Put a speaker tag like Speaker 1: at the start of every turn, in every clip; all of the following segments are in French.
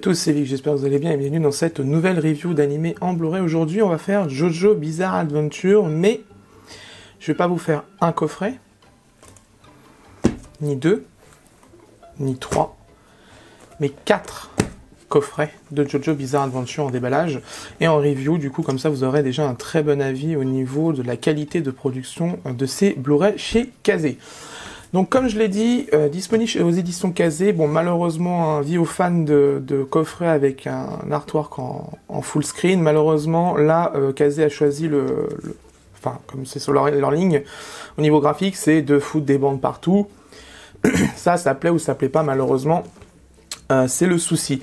Speaker 1: tous, c'est Vic, j'espère que vous allez bien et bienvenue dans cette nouvelle review d'animé en Blu-ray. Aujourd'hui, on va faire JoJo Bizarre Adventure, mais je vais pas vous faire un coffret, ni deux, ni trois, mais 4 coffrets de JoJo Bizarre Adventure en déballage et en review. Du coup, comme ça, vous aurez déjà un très bon avis au niveau de la qualité de production de ces Blu-ray chez Kazé. Donc comme je l'ai dit, disponible aux éditions Kazé. Bon, malheureusement, avis aux fans de coffrets avec un artwork en full screen. Malheureusement, là, Kazé a choisi enfin, comme c'est sur leur ligne, au niveau graphique, c'est de foutre des bandes partout. Ça plaît ou ça plaît pas, malheureusement. C'est le souci.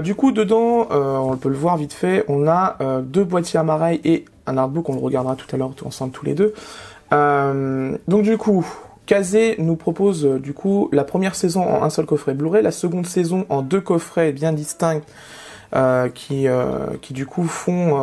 Speaker 1: Du coup, dedans, on peut le voir vite fait, on a 2 boîtiers Amareil et un artbook, on le regardera tout à l'heure ensemble tous les deux. Donc du coup, Kazé nous propose du coup la première saison en un seul coffret Blu-ray, la seconde saison en 2 coffrets bien distincts qui du coup font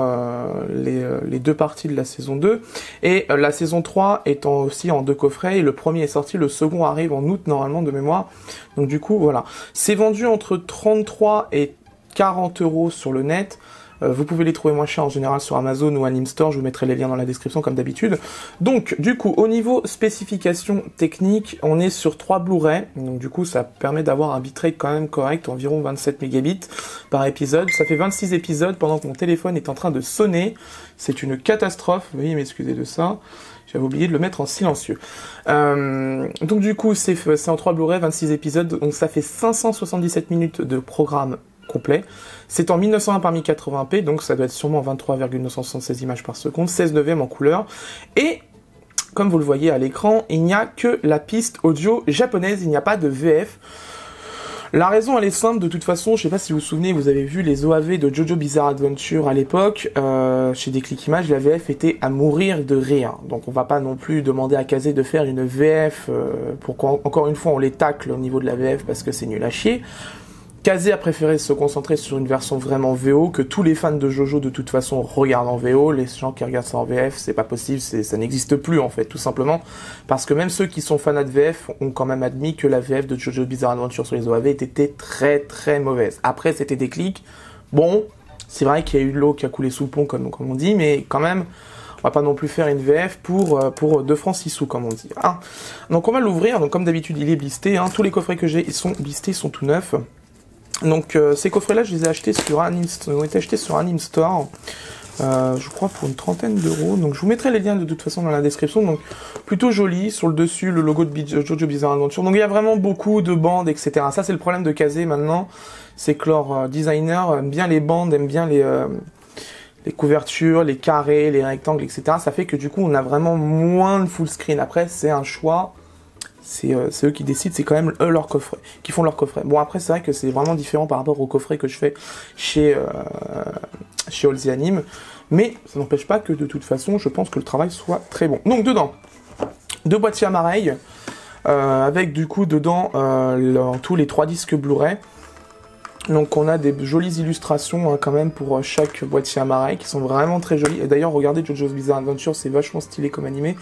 Speaker 1: les 2 parties de la saison 2, et la saison 3 étant aussi en 2 coffrets, et le premier est sorti, le second arrive en août normalement de mémoire. Donc du coup voilà, c'est vendu entre 33 et 40 € sur le net. Vous pouvez les trouver moins chers en général sur Amazon ou Anime Store, je vous mettrai les liens dans la description comme d'habitude. Donc du coup, au niveau spécifications techniques, on est sur 3 Blu-ray, donc du coup ça permet d'avoir un bitrate quand même correct, environ 27 mégabits par épisode. Ça fait 26 épisodes pendant que mon téléphone est en train de sonner, c'est une catastrophe, veuillez m'excuser de ça. J'avais oublié de le mettre en silencieux. Donc du coup, c'est en 3 Blu-ray, 26 épisodes, donc ça fait 577 minutes de programme complet. C'est en 1920 par 1080p, donc ça doit être sûrement 23,976 images par seconde, 16 neuvième en couleur. Et comme vous le voyez à l'écran, il n'y a que la piste audio japonaise, il n'y a pas de VF. La raison, elle est simple, de toute façon, je sais pas si vous vous souvenez, vous avez vu les OAV de JoJo Bizarre Adventure à l'époque, chez Déclic Images, la VF était à mourir de rire. Donc on va pas non plus demander à Kazé de faire une VF, pour qu'encore une fois on les tacle au niveau de la VF parce que c'est nul à chier. Kazé a préféré se concentrer sur une version vraiment VO, que tous les fans de JoJo de toute façon regardent en VO. Les gens qui regardent ça en VF, c'est pas possible, ça n'existe plus en fait, tout simplement. Parce que même ceux qui sont fans de VF ont quand même admis que la VF de JoJo Bizarre Adventure sur les OAV était très très mauvaise. Après c'était Déclic, bon, c'est vrai qu'il y a eu de l'eau qui a coulé sous le pont comme on dit, mais quand même, on va pas non plus faire une VF pour 2 francs 6 sous comme on dit. Ah. Donc on va l'ouvrir, donc comme d'habitude il est blisté, hein. Tous les coffrets que j'ai ils sont blistés, ils sont tout neufs. Donc ces coffrets-là, je les ai achetés sur Anime Store, je crois pour une 30aine d'euros. Donc je vous mettrai les liens de toute façon dans la description. Donc plutôt joli, sur le dessus le logo de JoJo Bizarre Adventure. Donc il y a vraiment beaucoup de bandes, etc. Ça c'est le problème de Kazé maintenant, c'est que leur designer aime bien les bandes, aime bien les couvertures, les carrés, les rectangles, etc. Ça fait que du coup on a vraiment moins de full screen. Après c'est un choix. C'est eux qui décident, c'est quand même eux leur coffret, qui font leur coffret. Bon après c'est vrai que c'est vraiment différent par rapport au coffret que je fais chez All The Anime, mais ça n'empêche pas que de toute façon je pense que le travail soit très bon. Donc dedans, 2 boîtiers Amareil, avec du coup dedans tous les 3 disques Blu-ray. Donc on a des jolies illustrations hein, quand même pour chaque boîtier Amareil qui sont vraiment très jolies. Et d'ailleurs regardez JoJo's Bizarre Adventure, c'est vachement stylé comme animé.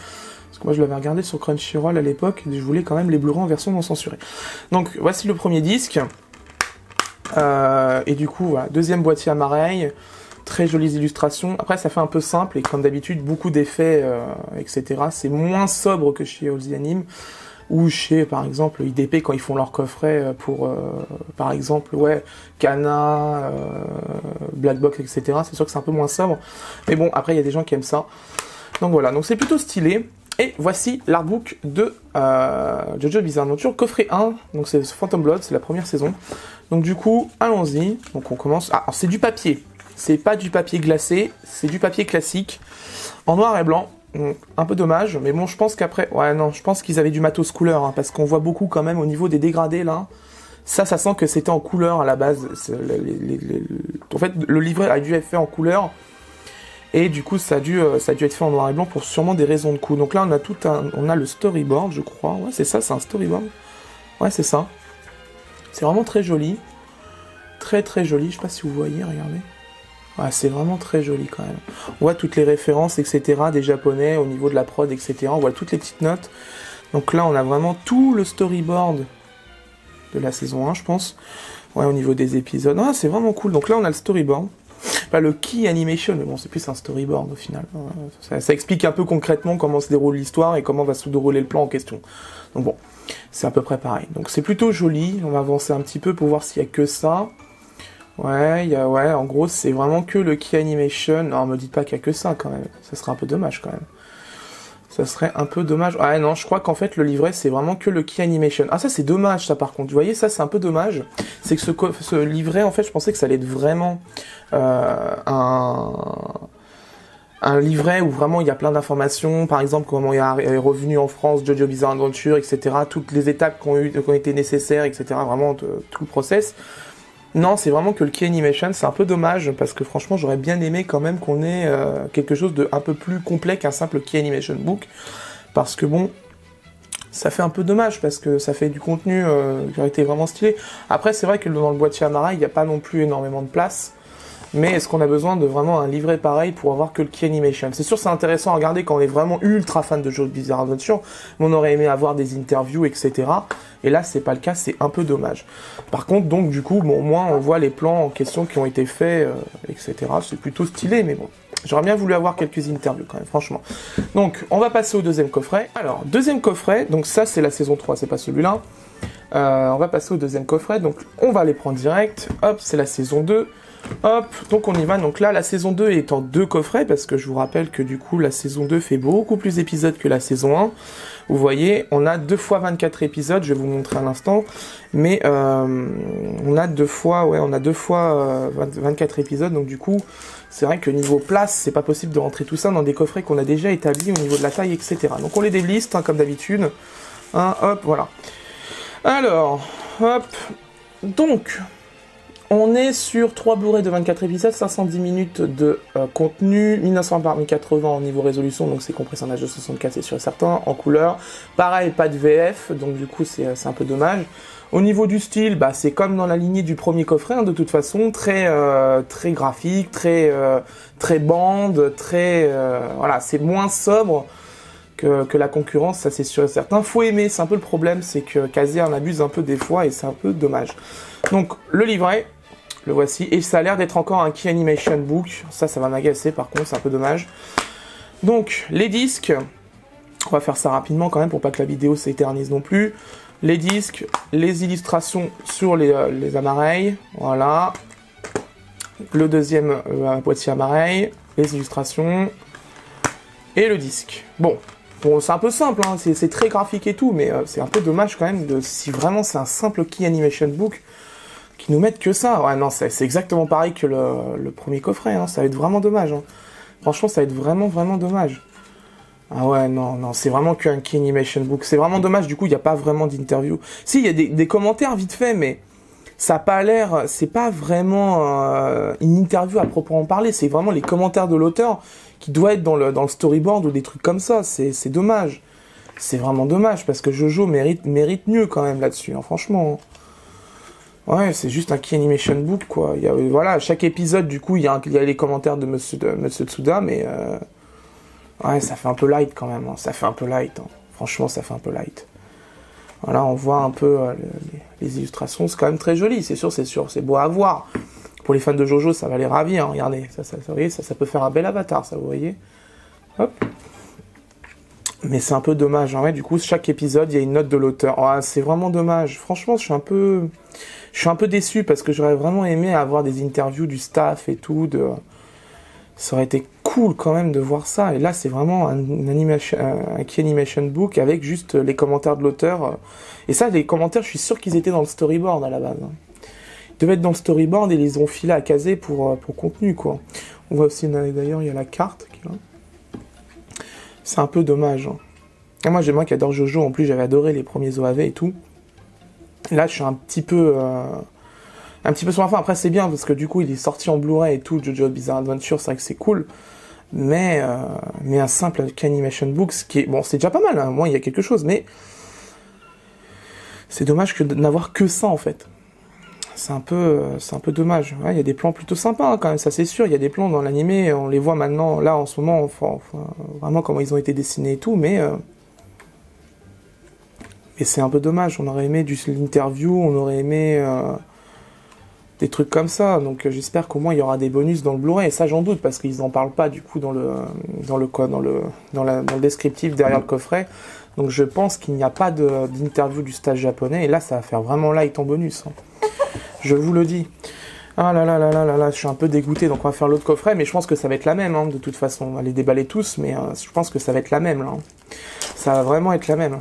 Speaker 1: Parce que moi je l'avais regardé sur Crunchyroll à l'époque et je voulais quand même les Blu-ray en version non censurée. Donc voici le premier disque. Et du coup voilà, 2e boîtier Amareil, très jolies illustrations. Après ça fait un peu simple et comme d'habitude beaucoup d'effets etc. C'est moins sobre que chez All The Anime ou chez par exemple IDP quand ils font leur coffret pour par exemple Kana, Black Box etc. C'est sûr que c'est un peu moins sobre. Mais bon après il y a des gens qui aiment ça. Donc voilà, donc c'est plutôt stylé. Et voici l'artbook de JoJo Bizarre Adventure, coffret 1, donc c'est Phantom Blood, c'est la première saison. Donc du coup, allons-y, donc on commence... Ah, c'est du papier, c'est pas du papier glacé, c'est du papier classique, en noir et blanc, donc, un peu dommage, mais bon, je pense qu'après... Ouais, non, je pense qu'ils avaient du matos couleur, hein, parce qu'on voit beaucoup quand même au niveau des dégradés, là. Ça sent que c'était en couleur à la base. En fait, le livret a dû être fait en couleur, et du coup, ça a dû être fait en noir et blanc pour sûrement des raisons de coût. Donc là, on a le storyboard, je crois. Ouais, c'est ça, c'est un storyboard. Ouais, c'est ça. C'est vraiment très joli. Très très joli. Je sais pas si vous voyez, regardez. Ouais, c'est vraiment très joli quand même. On voit toutes les références, etc. des japonais au niveau de la prod, etc. On voit toutes les petites notes. Donc là, on a vraiment tout le storyboard de la saison 1, je pense. Ouais, au niveau des épisodes. Ah, c'est vraiment cool. Donc là, on a le storyboard. Enfin, le key animation, mais bon, c'est plus un storyboard au final. Ça explique un peu concrètement comment se déroule l'histoire et comment va se dérouler le plan en question. Donc bon, c'est à peu près pareil. Donc c'est plutôt joli. On va avancer un petit peu pour voir s'il y a que ça. Ouais, ouais, en gros, c'est vraiment que le key animation. Non, me dites pas qu'il y a que ça quand même. Ça serait un peu dommage quand même. Ça serait un peu dommage. Ah non, je crois qu'en fait, le livret, c'est vraiment que le key animation. Ah, ça, c'est dommage, ça, par contre. Vous voyez, ça, c'est un peu dommage. C'est que ce livret, en fait, je pensais que ça allait être vraiment un livret où vraiment il y a plein d'informations. Par exemple, comment il est revenu en France, JoJo Bizarre Adventure, etc. Toutes les étapes qui ont été nécessaires, etc. Vraiment, tout le process. Non, c'est vraiment que le key animation, c'est un peu dommage, parce que franchement, j'aurais bien aimé quand même qu'on ait quelque chose de un peu plus complet qu'un simple key animation book, parce que bon, ça fait un peu dommage, parce que ça fait du contenu qui aurait été vraiment stylé. Après, c'est vrai que dans le boîtier Amara, il n'y a pas non plus énormément de place, mais est-ce qu'on a besoin de vraiment un livret pareil pour avoir que le key animation? C'est sûr, c'est intéressant à regarder quand on est vraiment ultra fan de JoJo Bizarre Adventure, mais on aurait aimé avoir des interviews, etc. Et là, c'est pas le cas, c'est un peu dommage. Par contre, donc, du coup, bon, au moins, on voit les plans en question qui ont été faits, etc. C'est plutôt stylé, mais bon. J'aurais bien voulu avoir quelques interviews, quand même, franchement. Donc, on va passer au deuxième coffret. Alors, deuxième coffret, donc ça, c'est la saison 3, c'est pas celui-là. On va passer au deuxième coffret, donc on va les prendre direct. Hop, c'est la saison 2. Hop, donc on y va. Donc là, la saison 2 est en 2 coffrets, parce que je vous rappelle que du coup, la saison 2 fait beaucoup plus d'épisodes que la saison 1. Vous voyez, on a 2 fois 24 épisodes, je vais vous montrer à l'instant, mais on a 2 fois 24 épisodes, donc du coup, c'est vrai que niveau place, c'est pas possible de rentrer tout ça dans des coffrets qu'on a déjà établis au niveau de la taille, etc. Donc on les déliste, hein, comme d'habitude. Hein, hop, voilà. Alors, hop, donc... On est sur 3 Blu-ray de 24 épisodes, 510 minutes de contenu, 1920 par 1080 en niveau résolution, donc c'est compressé en H264, c'est sûr et certain, en couleur. Pareil, pas de VF, donc du coup c'est un peu dommage. Au niveau du style, bah, c'est comme dans la lignée du premier coffret, hein, de toute façon, très graphique, très bande, voilà, c'est moins sobre que la concurrence, ça c'est sûr et certain. Faut aimer, c'est un peu le problème, c'est que Kazi en abuse un peu des fois et c'est un peu dommage. Donc le livret, le voici, et ça a l'air d'être encore un Key Animation Book, ça va m'agacer par contre, c'est un peu dommage. Donc les disques, on va faire ça rapidement quand même pour pas que la vidéo s'éternise non plus. Les disques, les illustrations sur les appareils, voilà. Le deuxième boîtier appareil, les illustrations, et le disque. Bon, c'est un peu simple, hein, c'est très graphique et tout, mais c'est un peu dommage quand même, si vraiment c'est un simple Key Animation Book, qui nous mettent que ça. Ouais, non, c'est exactement pareil que le premier coffret, hein, ça va être vraiment dommage. Hein. Franchement, ça va être vraiment dommage. Ah ouais, non, c'est vraiment qu'un Key Animation Book. C'est vraiment dommage, du coup, il n'y a pas vraiment d'interview. Si, il y a des commentaires vite fait, mais ça n'a pas l'air... C'est pas vraiment une interview à proprement parler, c'est vraiment les commentaires de l'auteur qui doit être dans le storyboard ou des trucs comme ça. C'est dommage. C'est vraiment dommage, parce que Jojo mérite mieux quand même là-dessus, hein, franchement. Ouais, c'est juste un Key Animation Book, quoi. Voilà, chaque épisode, du coup, il y a les commentaires de Monsieur Tsuda, mais... ouais, ça fait un peu light, quand même. Hein. Ça fait un peu light. Hein. Franchement, ça fait un peu light. Voilà, on voit un peu les illustrations. C'est quand même très joli, c'est sûr. C'est beau à voir. Pour les fans de Jojo, ça va les ravir. Hein. Regardez, vous voyez, ça peut faire un bel avatar, ça, vous voyez. Hop. Mais c'est un peu dommage. Hein. Ouais, du coup, chaque épisode, il y a une note de l'auteur. Oh, c'est vraiment dommage. Franchement, je suis un peu déçu parce que j'aurais vraiment aimé avoir des interviews du staff et tout. Ça aurait été cool quand même de voir ça. Et là, c'est vraiment un Key Animation Book avec juste les commentaires de l'auteur. Et ça, les commentaires, je suis sûr qu'ils étaient dans le storyboard à la base. Hein. Ils devaient être dans le storyboard et ils les ont filés à caser pour contenu, quoi. On voit aussi, d'ailleurs, il y a la carte qui est là. C'est un peu dommage. Hein. Et moi, j'ai moi qui adore Jojo. En plus, j'avais adoré les premiers OAV et tout. Là, je suis un petit peu sur la fin. Après, c'est bien parce que du coup, il est sorti en Blu-ray et tout. JoJo Bizarre Adventure, c'est vrai que c'est cool. Mais un simple Animation Book, qui est bon, c'est déjà pas mal. Hein. Moi, il y a quelque chose, mais c'est dommage de n'avoir que ça en fait. C'est un peu dommage. Ouais, il y a des plans plutôt sympas hein, quand même, ça c'est sûr. Il y a des plans dans l'animé, on les voit maintenant, là en ce moment, enfin, vraiment comment ils ont été dessinés et tout, mais c'est un peu dommage. On aurait aimé l'interview, on aurait aimé des trucs comme ça. Donc j'espère qu'au moins il y aura des bonus dans le Blu-ray. Et ça j'en doute parce qu'ils en parlent pas du coup dans le descriptif derrière le coffret. Donc je pense qu'il n'y a pas d'interview du stage japonais. Et là ça va faire vraiment light en bonus. Hein. Je vous le dis. Ah là là là là là là, je suis un peu dégoûté. Donc on va faire l'autre coffret, mais je pense que ça va être la même. Hein, de toute façon, on va les déballer tous, mais je pense que ça va être la même là. Hein. Ça va vraiment être la même.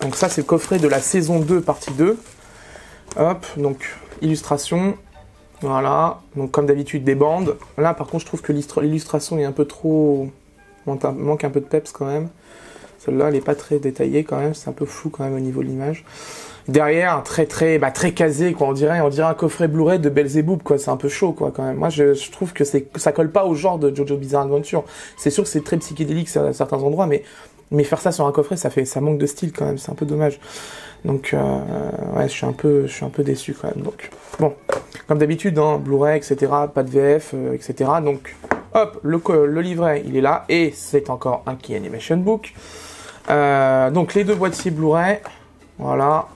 Speaker 1: Donc ça c'est le coffret de la saison 2 partie 2. Hop, donc illustration. Voilà, donc comme d'habitude des bandes. Là par contre je trouve que l'illustration est un peu trop... manque un peu de peps quand même. Celle-là elle est pas très détaillée quand même, c'est un peu flou quand même au niveau de l'image. Derrière, très casé, quoi. On dirait un coffret Blu-ray de Belzébuth, quoi. C'est un peu chaud, quoi, quand même. Moi, je trouve que ça colle pas au genre de JoJo Bizarre Adventure. C'est sûr que c'est très psychédélique à certains endroits, mais faire ça sur un coffret, ça manque de style, quand même. C'est un peu dommage. Donc, ouais, je suis un peu déçu, quand même. Donc, bon. Comme d'habitude, hein, Blu-ray, etc. Pas de VF, etc. Donc, hop, le livret, il est là. Et c'est encore un Key Animation Book. Donc, les deux boîtiers Blu-ray. Voilà.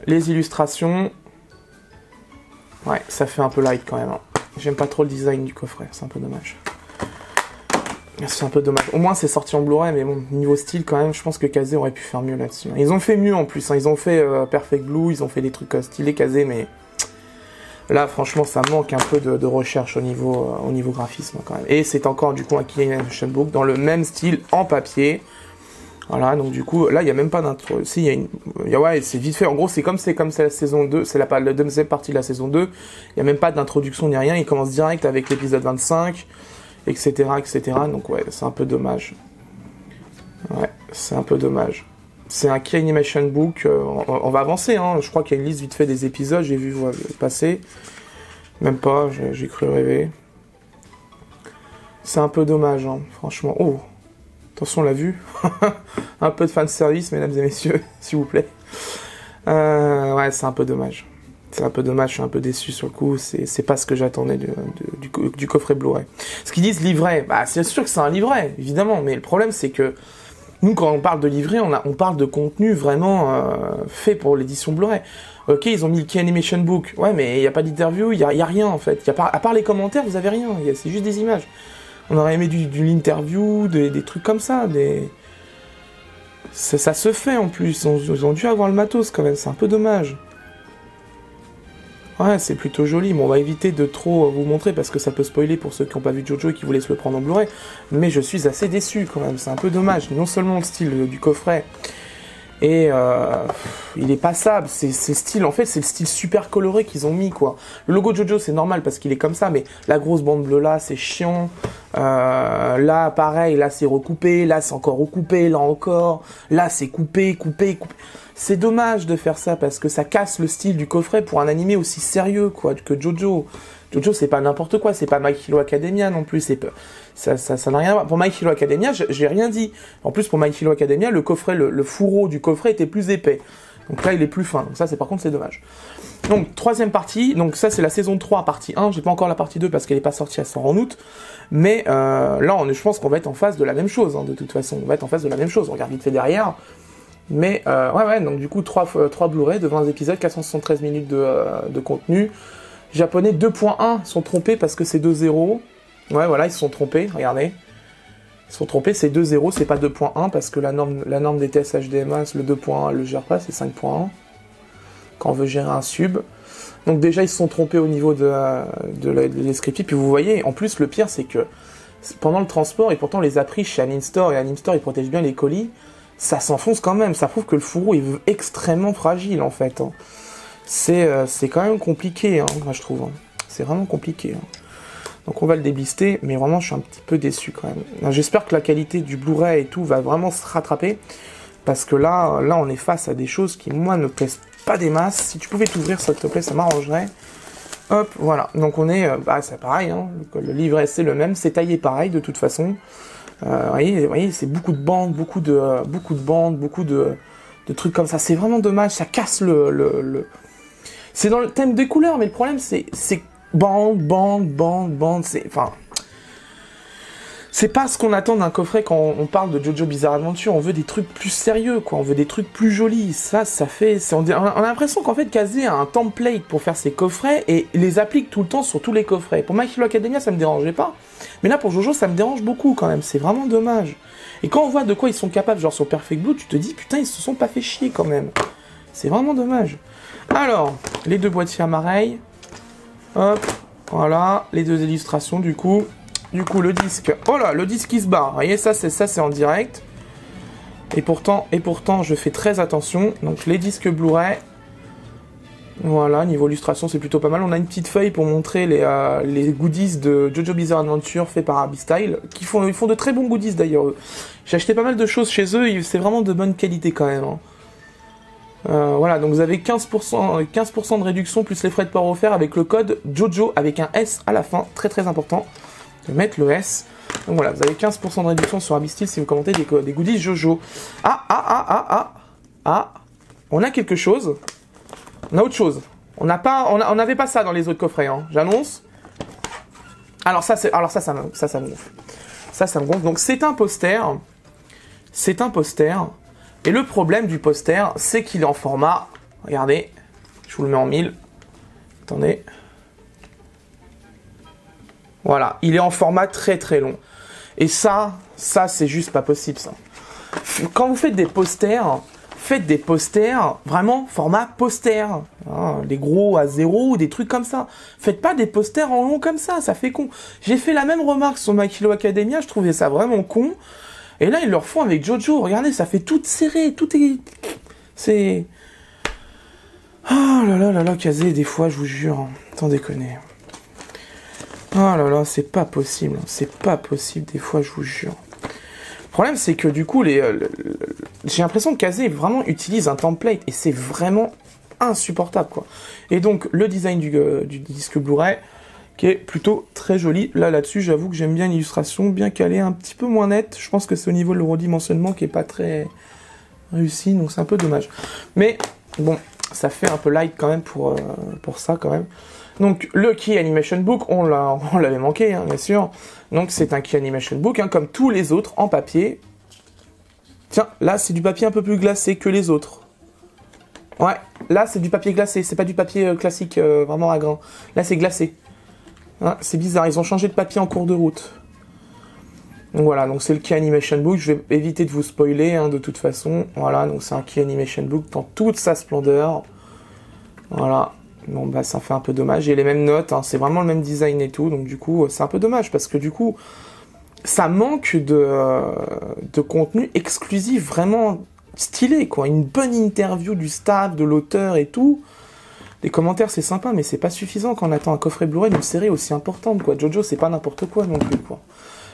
Speaker 1: Les illustrations, ouais, ça fait un peu light quand même. Hein. J'aime pas trop le design du coffret, c'est un peu dommage. C'est un peu dommage. Au moins c'est sorti en Blu-ray, mais bon, niveau style quand même, je pense que Kazé aurait pu faire mieux là-dessus. Ils ont fait mieux en plus, hein. Ils ont fait Perfect Blue, ils ont fait des trucs stylés Kazé, mais là franchement ça manque un peu de recherche au niveau graphisme quand même. Et c'est encore du coup un Key Animation Book dans le même style en papier. Voilà, donc du coup, là, il n'y a même pas d'intro. Si, ouais, c'est vite fait. En gros, c'est comme c'est la saison 2, c'est la deuxième partie de la saison 2. Il n'y a même pas d'introduction ni rien. Il commence direct avec l'épisode 25, etc., etc. Donc ouais, c'est un peu dommage. Ouais, c'est un peu dommage. C'est un Key Animation Book. On va avancer, hein. Je crois qu'il y a une liste vite fait des épisodes. J'ai vu passer. Même pas, j'ai cru rêver. C'est un peu dommage, hein, franchement. Oh! Attention, on l'a vu. Un peu de fanservice, mesdames et messieurs, s'il vous plaît. Ouais, c'est un peu dommage. C'est un peu dommage, je suis un peu déçu sur le coup. C'est pas ce que j'attendais du coffret Blu-ray. Ce qu'ils disent livret, bah c'est sûr que c'est un livret, évidemment. Mais le problème, c'est que nous, quand on parle de livret, on parle de contenu vraiment fait pour l'édition Blu-ray. Ok, ils ont mis le Key Animation Book. Ouais, mais il n'y a pas d'interview, il y a rien en fait. À part les commentaires, vous avez rien. C'est juste des images. On aurait aimé d'une interview, des trucs comme ça, ça se fait en plus, ils ont dû avoir le matos quand même, c'est un peu dommage. Ouais, c'est plutôt joli, mais on va éviter de trop vous montrer parce que ça peut spoiler pour ceux qui n'ont pas vu Jojo et qui voulaient se le prendre en Blu-ray, mais je suis assez déçu quand même, c'est un peu dommage. Non seulement le style du coffret, et il est passable, c'est style, en fait c'est le style super coloré qu'ils ont mis quoi. Le logo Jojo c'est normal parce qu'il est comme ça, mais la grosse bande bleue là c'est chiant, là pareil, là c'est recoupé, là c'est encore recoupé, là encore, là c'est coupé. C'est dommage de faire ça parce que ça casse le style du coffret pour un animé aussi sérieux quoi que Jojo. Jojo c'est pas n'importe quoi, c'est pas My Hero Academia non plus, ça n'a rien à voir. Pour My Hero Academia, j'ai rien dit. En plus pour My Hero Academia, le coffret, le fourreau du coffret était plus épais. Donc là il est plus fin, donc ça par contre c'est dommage. Donc troisième partie, donc ça c'est la saison 3 partie 1, j'ai pas encore la partie 2 parce qu'elle est pas sortie, elle sort en août. Mais là je pense qu'on va être en face de la même chose, hein, de toute façon, on va être en face de la même chose, on regarde vite fait derrière. Mais ouais, donc du coup 3 Blu-ray de 20 épisodes, 473 minutes de contenu. Japonais 2.1 sont trompés parce que c'est 2.0. Ouais, voilà, ils se sont trompés, regardez. Ils se sont trompés, c'est 2.0, c'est pas 2.1 parce que la norme des TS HDMI, le 2.1, elle le gère pas, c'est 5.1. Quand on veut gérer un sub. Donc déjà, ils se sont trompés au niveau de descriptif. Puis vous voyez, en plus, le pire, c'est que pendant le transport, et pourtant les a pris chez Animstore, et Animstore, ils protègent bien les colis, ça s'enfonce quand même. Ça prouve que le fourreau est extrêmement fragile, en fait. Hein. C'est quand même compliqué, hein, moi je trouve. Hein. C'est vraiment compliqué. Hein. Donc on va le déblister, mais vraiment je suis un petit peu déçu quand même. J'espère que la qualité du Blu-ray et tout va vraiment se rattraper, parce que là on est face à des choses qui moi ne plaisent pas des masses. Si tu pouvais t'ouvrir s'il te plaît, ça m'arrangerait. Hop, voilà. Donc on est, c'est pareil, hein. Le livret c'est le même, c'est taillé pareil de toute façon. Vous voyez c'est beaucoup de bandes, beaucoup de trucs comme ça. C'est vraiment dommage, ça casse C'est dans le thème des couleurs, mais le problème c'est bande, c'est... Enfin... C'est pas ce qu'on attend d'un coffret quand on parle de JoJo Bizarre Adventure. On veut des trucs plus sérieux, quoi. On veut des trucs plus jolis. Ça fait... On a l'impression qu'en fait, Kazé a un template pour faire ses coffrets et les applique tout le temps sur tous les coffrets. Pour My Hero Academia, ça me dérangeait pas. Mais là, pour JoJo, ça me dérange beaucoup, quand même. C'est vraiment dommage. Et quand on voit de quoi ils sont capables, genre sur Perfect Blue, tu te dis, putain, ils se sont pas fait chier, quand même. C'est vraiment dommage. Alors, les deux boîtiers à mareille. Hop, voilà. Les deux illustrations, du coup... le disque, oh là, le disque qui se barre, vous voyez, ça c'est en direct, et pourtant, je fais très attention, donc les disques Blu-ray, voilà, niveau illustration, c'est plutôt pas mal, on a une petite feuille pour montrer les goodies de JoJo Bizarre Adventure fait par Abystyle, ils font de très bons goodies d'ailleurs, j'ai acheté pas mal de choses chez eux, c'est vraiment de bonne qualité quand même, hein. Voilà, donc vous avez 15% de réduction plus les frais de port offerts avec le code JoJo avec un S à la fin, très très important de mettre le S. Donc voilà, vous avez 15% de réduction sur Abystyle si vous commentez des goodies JoJo. On a quelque chose. On a autre chose. On n'avait pas ça dans les autres coffrets, hein, j'annonce. Alors ça me gonfle. Ça me gonfle. Donc c'est un poster. C'est un poster. Et le problème du poster, c'est qu'il est en format... Regardez, je vous le mets en 1000. Attendez. Voilà, il est en format très très long. Et ça c'est juste pas possible, ça. Quand vous faites des posters, faites des posters vraiment format poster. Hein, les gros à 0 ou des trucs comme ça. Faites pas des posters en long comme ça fait con. J'ai fait la même remarque sur My Hero Academia, je trouvais ça vraiment con. Et là, ils le refont avec JoJo. Regardez, ça fait tout serré, tout est... C'est... Oh là là là là, Kazé, des fois, je vous jure, sans déconner. Oh là là, c'est pas possible, des fois, je vous jure. Le problème, c'est que du coup, j'ai l'impression que Kazé vraiment utilise un template, et c'est vraiment insupportable, quoi. Et donc, le design du disque Blu-ray, qui est plutôt très joli. Là-dessus, j'avoue que j'aime bien l'illustration, bien calée, un petit peu moins nette. Je pense que c'est au niveau de le redimensionnement qui est pas très réussi, donc c'est un peu dommage. Mais bon, ça fait un peu light quand même pour ça quand même. Donc le Key Animation Book, on l'avait manqué, hein, bien sûr. Donc c'est un Key Animation Book, hein, comme tous les autres, en papier. Tiens, là c'est du papier un peu plus glacé que les autres. Ouais, là c'est du papier glacé, c'est pas du papier classique, vraiment à grain. Là c'est glacé. Hein, c'est bizarre, ils ont changé de papier en cours de route. Donc voilà, donc c'est le Key Animation Book, je vais éviter de vous spoiler, hein, de toute façon. Voilà, donc c'est un Key Animation Book dans toute sa splendeur. Voilà. Bon bah ça fait un peu dommage, j'ai les mêmes notes, hein, c'est vraiment le même design et tout, donc du coup c'est un peu dommage parce que du coup ça manque de contenu exclusif vraiment stylé, quoi, une bonne interview du staff, de l'auteur et tout. Les commentaires c'est sympa mais c'est pas suffisant quand on attend un coffret Blu-ray d'une série aussi importante, quoi. JoJo c'est pas n'importe quoi non plus, quoi.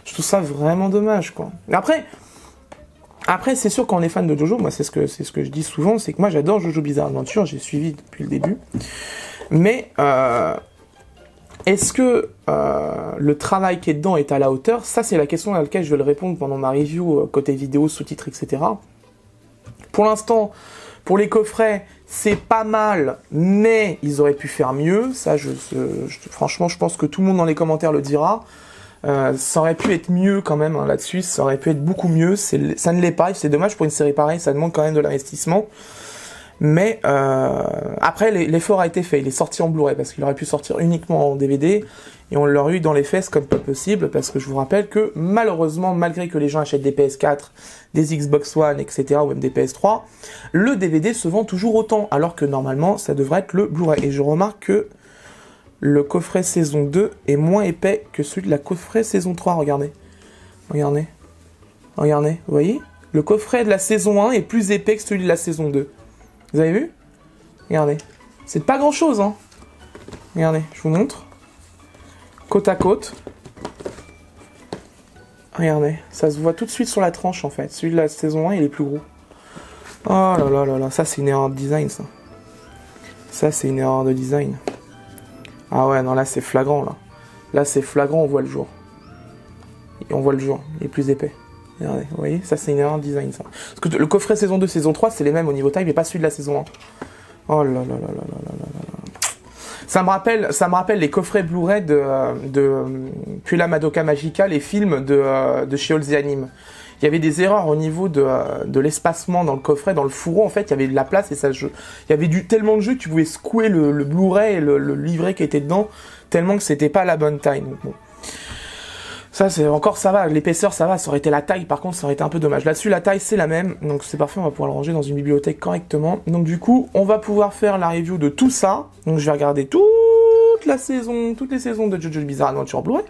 Speaker 1: Je trouve ça vraiment dommage, quoi. Après, c'est sûr quand on est fan de JoJo, moi c'est ce que je dis souvent, c'est que moi j'adore JoJo Bizarre Adventure, j'ai suivi depuis le début. Mais est-ce que le travail qui est dedans est à la hauteur? Ça c'est la question à laquelle je vais le répondre pendant ma review côté vidéo, sous-titres, etc. Pour l'instant, pour les coffrets, c'est pas mal, mais ils auraient pu faire mieux. Ça, franchement, je pense que tout le monde dans les commentaires le dira. Ça aurait pu être mieux quand même, hein, là-dessus, ça aurait pu être beaucoup mieux, ça ne l'est pas, c'est dommage pour une série pareille, ça demande quand même de l'investissement, mais après l'effort a été fait, il est sorti en Blu-ray, parce qu'il aurait pu sortir uniquement en DVD, et on l'aurait eu dans les fesses comme pas possible, parce que je vous rappelle que malheureusement, malgré que les gens achètent des PS4, des Xbox One, etc., ou même des PS3, le DVD se vend toujours autant, alors que normalement ça devrait être le Blu-ray, et je remarque que le coffret saison 2 est moins épais que celui de la coffret saison 3, regardez. Regardez, vous voyez? Le coffret de la saison 1 est plus épais que celui de la saison 2. Vous avez vu? Regardez. C'est pas grand chose, hein. Regardez, je vous montre. Côte à côte. Regardez, ça se voit tout de suite sur la tranche, en fait. Celui de la saison 1, il est plus gros. Oh là là là là, ça c'est une erreur de design, ça. Ça c'est une erreur de design. Ah ouais, non, là c'est flagrant, là. Là c'est flagrant, on voit le jour. Et on voit le jour, il est plus épais. Regardez, vous voyez, ça c'est une erreur de design, ça. Parce que le coffret saison 2, saison 3, c'est les mêmes au niveau taille, mais pas celui de la saison 1. Oh là là là là là là là là. Ça me rappelle les coffrets Blu-ray de Kula Madoka Magica, les films de chez All the Anime. Il y avait des erreurs au niveau de l'espacement dans le coffret, dans le fourreau. En fait, il y avait de la place et ça il y avait tellement de jeux que tu pouvais secouer le Blu-ray et le livret qui était dedans, tellement que c'était pas à la bonne taille. Donc, bon. Ça, ça va. L'épaisseur, ça va. Ça aurait été la taille, par contre, ça aurait été un peu dommage. Là-dessus, la taille, c'est la même. Donc, c'est parfait. On va pouvoir le ranger dans une bibliothèque correctement. Donc, du coup, on va pouvoir faire la review de tout ça. Donc, je vais regarder toutes les saisons de JoJo's Bizarre Adventure Blu-ray.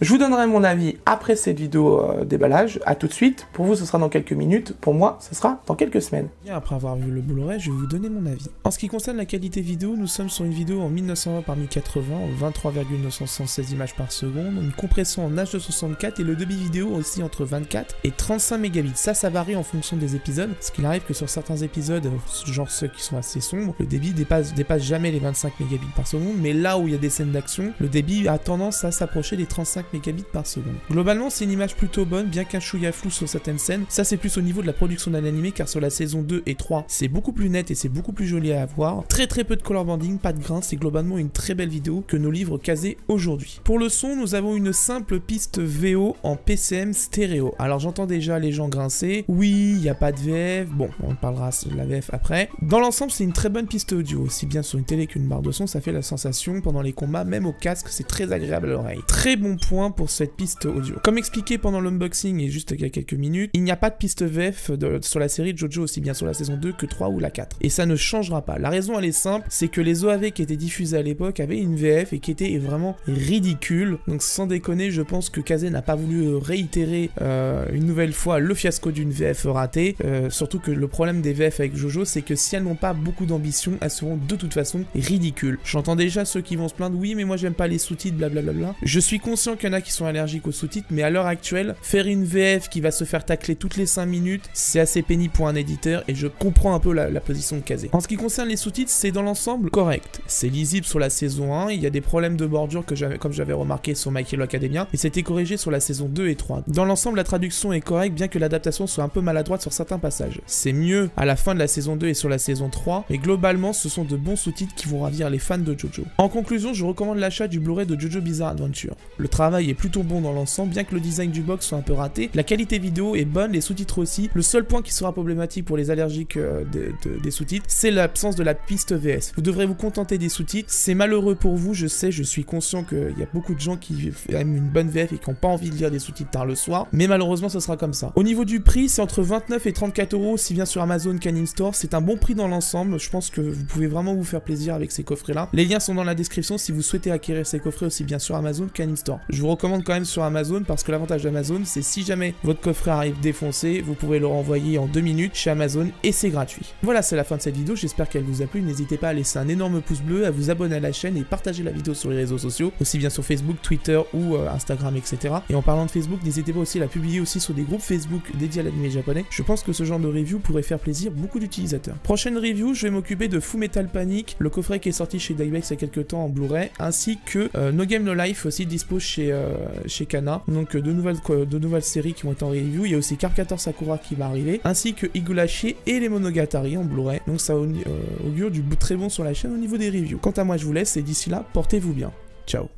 Speaker 1: Je vous donnerai mon avis après cette vidéo déballage. À tout de suite. Pour vous, ce sera dans quelques minutes. Pour moi, ce sera dans quelques semaines.
Speaker 2: Bien, après avoir vu le Blu-ray, je vais vous donner mon avis. En ce qui concerne la qualité vidéo, nous sommes sur une vidéo en 1920 par 1080, en 23,916 images par seconde, une compression en H264 et le débit vidéo aussi entre 24 et 35 mégabits. Ça varie en fonction des épisodes, parce qu'il arrive que sur certains épisodes, genre ceux qui sont assez sombres, le débit dépasse jamais les 25 mégabits par seconde, mais là où il y a des scènes d'action, le débit a tendance à s'approcher des 35 mégabits par seconde. Globalement, c'est une image plutôt bonne, bien qu'un chouïa flou sur certaines scènes. Ça, c'est plus au niveau de la production d'un animé, car sur la saison 2 et 3, c'est beaucoup plus net et c'est beaucoup plus joli à voir. Très peu de color banding, pas de grain, c'est globalement une très belle vidéo que nos livres casés aujourd'hui. Pour le son, nous avons une simple piste VO en PCM stéréo. Alors j'entends déjà les gens grincer. Oui, il n'y a pas de VF. Bon, on parlera de la VF après. Dans l'ensemble, c'est une très bonne piste audio. Aussi bien sur une télé qu'une barre de son, ça fait la sensation pendant les combats, même au casque, c'est très agréable à l'oreille. Très bon point pour cette piste audio. Comme expliqué pendant l'unboxing et juste il y a quelques minutes, il n'y a pas de piste VF sur la série de JoJo, aussi bien sur la saison 2 que 3 ou la 4. Et ça ne changera pas. La raison, elle est simple, c'est que les OAV qui étaient diffusés à l'époque avaient une VF et qui était vraiment ridicule. Donc sans déconner, je pense que Kazé n'a pas voulu réitérer une nouvelle fois le fiasco d'une VF ratée. Surtout que le problème des VF avec JoJo, c'est que si elles n'ont pas beaucoup d'ambition, elles seront de toute façon ridicules. J'entends déjà ceux qui vont se plaindre, oui mais moi j'aime pas les sous-titres, blablabla. Je suis conscient qu'il y en a qui sont allergiques aux sous-titres, mais à l'heure actuelle, faire une VF qui va se faire tacler toutes les 5 minutes, c'est assez pénible pour un éditeur et je comprends un peu la position de Kazé. En ce qui concerne les sous-titres, c'est dans l'ensemble correct. C'est lisible sur la saison 1, il y a des problèmes de bordure comme j'avais remarqué sur My Hero Academia, et c'était corrigé sur la saison 2 et 3. Dans l'ensemble, la traduction est correcte, bien que l'adaptation soit un peu maladroite sur certains passages. C'est mieux à la fin de la saison 2 et sur la saison 3, mais globalement, ce sont de bons sous-titres qui vont ravir les fans de JoJo. En conclusion, je recommande l'achat du Blu-ray de JoJo Bizarre Adventure. Le travail est plutôt bon dans l'ensemble, bien que le design du box soit un peu raté, la qualité vidéo est bonne, les sous-titres aussi. Le seul point qui sera problématique pour les allergiques des sous-titres, c'est l'absence de la piste VS. Vous devrez vous contenter des sous-titres, c'est malheureux pour vous, je sais, je suis conscient qu'il y a beaucoup de gens qui aiment une bonne VF et qui n'ont pas envie de lire des sous-titres tard le soir, mais malheureusement ce sera comme ça. Au niveau du prix, c'est entre 29 et 34 €, si bien sur Amazon qu'en in-store, c'est un bon prix dans l'ensemble, je pense que vous pouvez vraiment vous faire plaisir avec ces coffrets-là. Les liens sont dans la description si vous souhaitez acquérir ces coffrets aussi bien sur Amazon qu'en in-store. Je vous recommande quand même sur Amazon parce que l'avantage d'Amazon, c'est si jamais votre coffret arrive défoncé, vous pouvez le renvoyer en 2 minutes chez Amazon et c'est gratuit. Voilà, c'est la fin de cette vidéo, j'espère qu'elle vous a plu, n'hésitez pas à laisser un énorme pouce bleu, à vous abonner à la chaîne et partager la vidéo sur les réseaux sociaux, aussi bien sur Facebook, Twitter ou Instagram, etc. Et en parlant de Facebook, n'hésitez pas aussi à la publier aussi sur des groupes Facebook dédiés à l'anime japonais. Je pense que ce genre de review pourrait faire plaisir beaucoup d'utilisateurs. Prochaine review, je vais m'occuper de Full Metal Panic, le coffret qui est sorti chez Daibex il y a quelques temps en Blu-ray, ainsi que No Game No Life aussi dispo chez Kana. Donc de nouvelles séries qui vont être en review. Il y a aussi Carcator Sakura qui va arriver, ainsi que Higurashi et les Monogatari en Blu-ray. Donc ça augure du très bon sur la chaîne au niveau des reviews. Quant à moi, je vous laisse et d'ici là, portez-vous bien. Ciao.